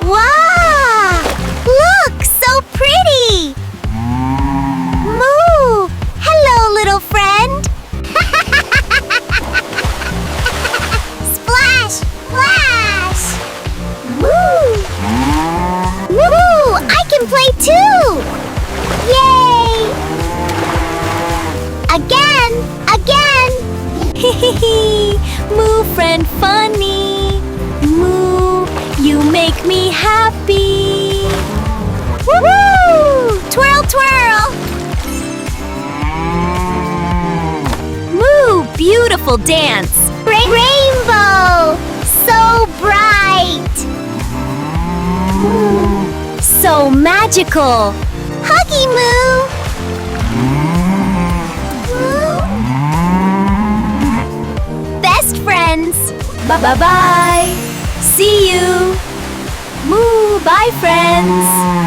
Wow! Look, so pretty! Moo! Hello, little friend! Splash! Splash! Woo! Woo! I can play too! Yay! Again! Again! Hehehe! Moo friend funny! Moo, you make me happy! Woo! Twirl, twirl! Moo, beautiful dance! Rainbow! So bright! So magical! Huggy Moo! Best friends! Bye-bye! See you! Moo, bye friends!